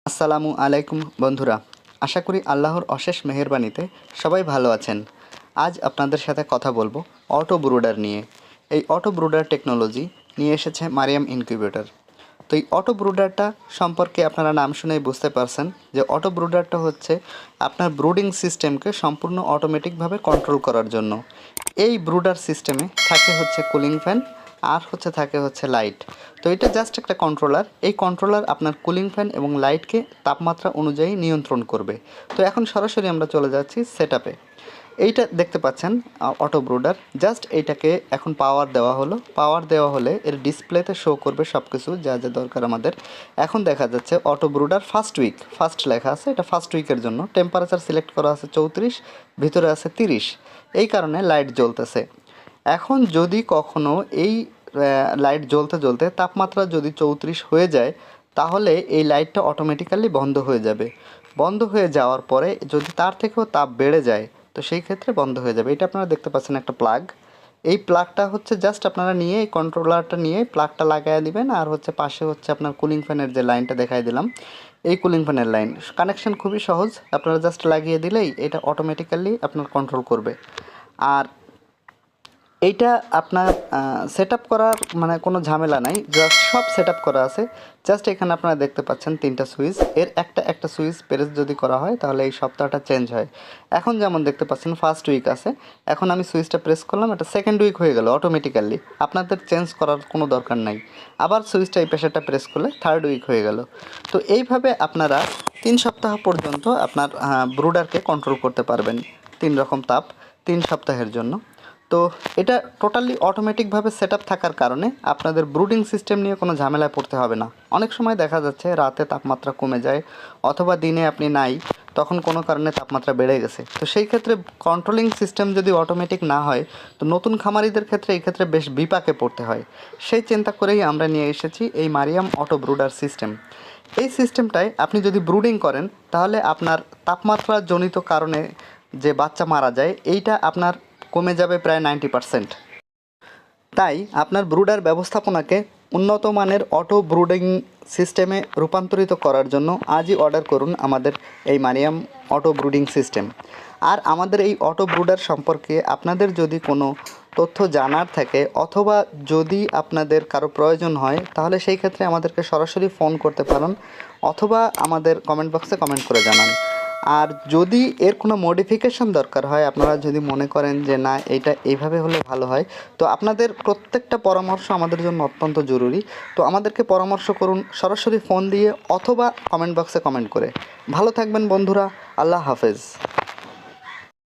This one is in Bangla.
আসসালামু আলাইকুম বন্ধুরা, আশা করি আল্লাহর অশেষ মেহেরবানিতে সবাই ভালো আছেন। আজ আপনাদের সাথে কথা বলবো অটো ব্রুডার নিয়ে। এই অটো ব্রুডার টেকনোলজি নিয়ে এসেছে মারিয়াম ইনকিউবেটর। তো এই অটো ব্রুডারটা সম্পর্কে আপনারা নাম শুনেই বুঝতে পারছেন যে অটো ব্রুডারটা হচ্ছে আপনার ব্রুডিং সিস্টেমকে সম্পূর্ণ অটোমেটিকভাবে কন্ট্রোল করার জন্য। এই ব্রুডার সিস্টেমে থাকে হচ্ছে কুলিং ফ্যান আর থাকে লাইট। তো এটা জাস্ট একটা কন্ট্রোলার। এই কন্ট্রোলার আপনার কুলিং ফ্যান এবং লাইটকে তাপমাত্রা অনুযায়ী নিয়ন্ত্রণ করবে। তো এখন সরাসরি আমরা চলে যাচ্ছি সেটআপে। এইটা দেখতে পাচ্ছেন অটো ব্রুডার। জাস্ট এইটাকে এখন পাওয়ার দেওয়া হলো। পাওয়ার দেওয়া হলে এর ডিসপ্লেতে শো করবে সব কিছু যা যা দরকার আমাদের। এখন দেখা যাচ্ছে অটো ব্রুডার ফার্স্ট লেখা আছে, এটা ফার্স্ট উইকের জন্য। টেম্পারেচার সিলেক্ট করা আছে 34, ভিতরে আছে 30। এই কারণে লাইট জ্বলতেছে। এখন যদি কখনো এই লাইট জ্বলতে জ্বলতে তাপমাত্রা যদি 34 হয়ে যায়, তাহলে এই লাইটটা অটোমেটিক্যালি বন্ধ হয়ে যাবে। বন্ধ হয়ে যাওয়ার পরে যদি তার থেকেও তাপ বেড়ে যায়, তো সেই ক্ষেত্রে বন্ধ হয়ে যাবে। এটা আপনারা দেখতে পাচ্ছেন একটা প্লাগ। এই প্লাগটা হচ্ছে জাস্ট আপনারা নিয়ে এই কন্ট্রোলারটা নিয়ে প্লাগটা লাগাইয়া দিবেন। আর পাশে আপনার কুলিং ফ্যানের যে লাইনটা দেখাই দিলাম, এই কুলিং ফ্যানের লাইন কানেকশন খুবই সহজ। আপনারা জাস্ট লাগিয়ে দিলেই এটা অটোমেটিক্যালি আপনার কন্ট্রোল করবে। আর এইটা আপনার সেটআপ করার মানে কোনো ঝামেলা নাই, জাস্ট সব সেটআপ করা আছে। জাস্ট এখানে আপনারা দেখতে পাচ্ছেন 3টা সুইচ। এর একটা সুইচ প্রেস যদি করা হয় তাহলে এই সপ্তাহটা চেঞ্জ হয়। এখন যেমন দেখতে পাচ্ছেন ফার্স্ট উইক আছে, এখন আমি সুইচটা প্রেস করলাম, এটা সেকেন্ড উইক হয়ে গেল অটোমেটিক্যালি। আপনাদের চেঞ্জ করার কোনো দরকার নাই। আবার সুইচটা এই পেশাটা প্রেস করলে থার্ড উইক হয়ে গেল। তো এইভাবে আপনারা 3 সপ্তাহ পর্যন্ত আপনার ব্রুডারকে কন্ট্রোল করতে পারবেন। 3 রকম তাপ 3 সপ্তাহের জন্য। তো এটা টোটালি অটোমেটিকভাবে সেটআপ থাকার কারণে আপনাদের ব্রুডিং সিস্টেম নিয়ে কোনো ঝামেলায় পড়তে হবে না। অনেক সময় দেখা যাচ্ছে রাতে তাপমাত্রা কমে যায়, অথবা দিনে আপনি নাই, তখন কোনো কারণে তাপমাত্রা বেড়ে গেছে। তো সেই ক্ষেত্রে কন্ট্রোলিং সিস্টেম যদি অটোমেটিক না হয়, তো নতুন খামারিদের ক্ষেত্রে এই ক্ষেত্রে বেশ বিপাকে পড়তে হয়। সেই চিন্তা করেই আমরা নিয়ে এসেছি এই মারিয়াম অটো ব্রুডার সিস্টেম। এই সিস্টেমটায় আপনি যদি ব্রুডিং করেন, তাহলে আপনার তাপমাত্রাজনিত কারণে যে বাচ্চা মারা যায়, এইটা আপনার কমে যাবে প্রায় 90%। তাই আপনার ব্রুডার ব্যবস্থাপনাকে উন্নত মানের অটো ব্রুডিং সিস্টেমে রূপান্তরিত করার জন্য আজই অর্ডার করুন আমাদের এই মারিয়াম অটো ব্রুডিং সিস্টেম। আর আমাদের এই অটো ব্রুডার সম্পর্কে আপনাদের যদি কোনো তথ্য জানার থাকে, অথবা যদি আপনাদের কারো প্রয়োজন হয়, তাহলে সেই ক্ষেত্রে আমাদেরকে সরাসরি ফোন করতে পারেন, অথবা আমাদের কমেন্ট বক্সে কমেন্ট করে জানান। আর যদি এর কোনো মডিফিকেশন দরকার হয়, আপনারা যদি মনে করেন যে না এইটা এইভাবে হলে ভালো হয়, তো আপনাদের প্রত্যেকটা পরামর্শ আমাদের জন্য অত্যন্ত জরুরি। তো আমাদেরকে পরামর্শ করুন সরাসরি ফোন দিয়ে অথবা কমেন্ট বক্সে কমেন্ট করে। ভালো থাকবেন বন্ধুরা, আল্লাহ হাফেজ।